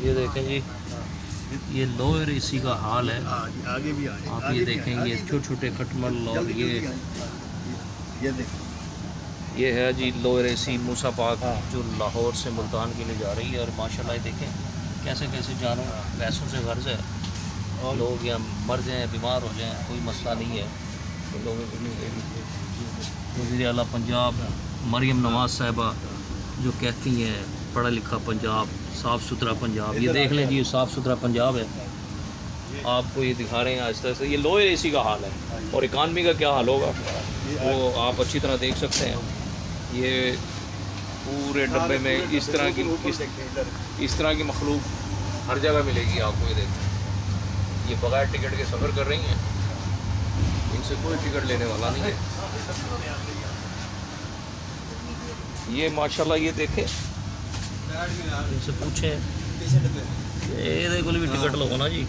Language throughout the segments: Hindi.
ये देखें जी, ये लोअर एसी का हाल है। आगे भी आए, आप ये देखेंगे छोटे छोटे खटमल और ये देखें, ये है जी लोअर एसी मूसा पाक जो लाहौर से मुल्तान के लिए जा रही है। और माशाल्लाह ये देखें कैसे कैसे जानवर पैसों से गर्ज है। और लोग यहाँ मर जाएँ बीमार हो जाएँ कोई मसला नहीं है। तो लोगों को वज़ीर आला पंजाब मरियम नवाज साहिबा जो कहती हैं पढ़ा लिखा पंजाब, साफ़ सुथरा पंजाब। ये देख लें जी, ये साफ़ सुथरा पंजाब है। आपको ये दिखा रहे हैं आहिस्ता से। ये लोअर एसी का हाल है और इकानमी का क्या हाल होगा वो आप अच्छी तरह देख सकते हैं। ये पूरे डब्बे में इस तरह की मखलूक हर जगह मिलेगी आपको। ये देखें, ये बगैर टिकट के सफ़र कर रही हैं, इनसे कोई टिकट लेने वाला नहीं है। ये माशाल्लाह ये देखें, इनसे पूछें ये को भी टिकट लो ना जी।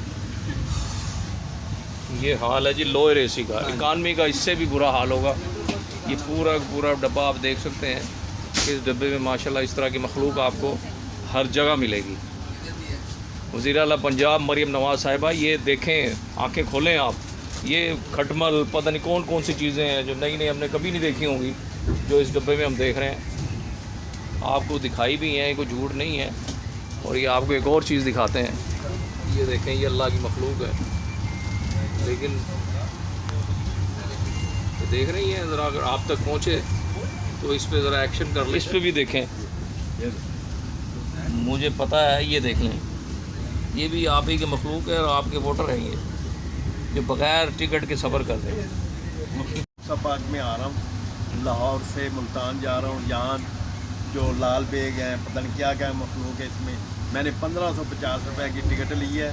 ये हाल है जी लोअर एसी का। इकानमी का इससे भी बुरा हाल होगा। ये पूरा पूरा डब्बा आप देख सकते हैं। इस डब्बे में माशाल्लाह इस तरह की मखलूक आपको हर जगह मिलेगी। वज़ीर आला पंजाब मरियम नवाज साहिबा, ये देखें, आंखें खोलें आप। ये खटमल पता नहीं कौन कौन सी चीज़ें हैं जो नई नई हमने कभी नहीं देखी होंगी, जो इस डब्बे में हम देख रहे हैं। आपको दिखाई भी हैं, कोई झूठ नहीं है। और ये आपको एक और चीज़ दिखाते हैं। ये देखें, ये अल्लाह की मखलूक है, लेकिन ये देख रही हैं ज़रा, अगर आप तक पहुँचे तो इस पर ज़रा एक्शन कर लें। इस पर भी देखें, मुझे पता है। ये देख लें, ये भी आप ही के मखलूक है और आपके वोटर हैं ये जो बग़ैर टिकट के सफ़र कर रहे हैं। पाक में आ रहा हूँ, लाहौर से मुल्तान जा रहा हूँ। यहाँ जो लाल बेग हैं, पता नहीं क्या क्या मखलूक है इसमें। मैंने 1550 रुपये की टिकट ली है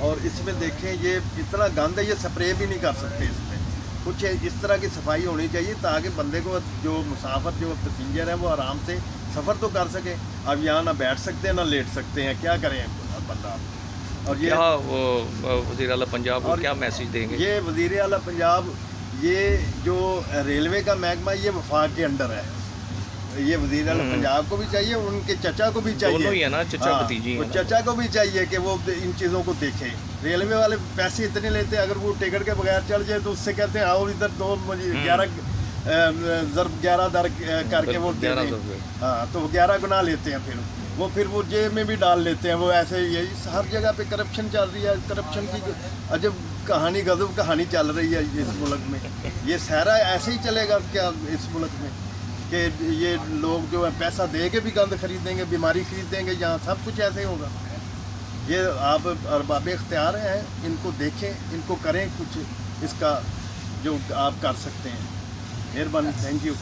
और इसमें देखें ये इतना गंद है, ये स्प्रे भी नहीं कर सकते इसमें। कुछ इस तरह की सफाई होनी चाहिए ताकि बंदे को, जो मुसाफिर जो पैसेंजर है, वो आराम से सफ़र तो कर सके। अब यहाँ ना बैठ सकते हैं ना लेट सकते हैं, क्या करें बंदा। और ये वो वज़ीर आला पंजाब को क्या मैसेज देंगे? ये वज़ीर आला पंजाब, ये जो रेलवे का महकमा, ये वफाक के अंडर है। ये वज़ीर आला पंजाब को भी चाहिए, उनके चचा को भी चाहिए। दोनों ही है ना, चचा भतीजी है। चचा को भी चाहिए कि वो इन चीज़ों को देखें। रेलवे वाले पैसे इतने लेते हैं, अगर वो टिकट के बगैर चढ़ जाए तो उससे कहते हैं आओ इधर 11 दर करके वो दे दें। हाँ, तो 11 गुना लेते हैं। फिर वो जेब में भी डाल लेते हैं। वो ऐसे यही हर जगह पे करप्शन चल रही है। करप्शन की अजब कहानी, गजब कहानी चल रही है इस मुल्क में। ये सारा ऐसे ही चलेगा क्या इस मुल्क में कि ये लोग जो है पैसा दे के भी गंद खरीदेंगे, बीमारी खरीदेंगे, यहाँ सब कुछ ऐसे ही होगा। ये आप अरबाब इख्तियार हैं, इनको देखें, इनको करें कुछ, इसका जो आप कर सकते हैं। मेहरबानी, थैंक यू।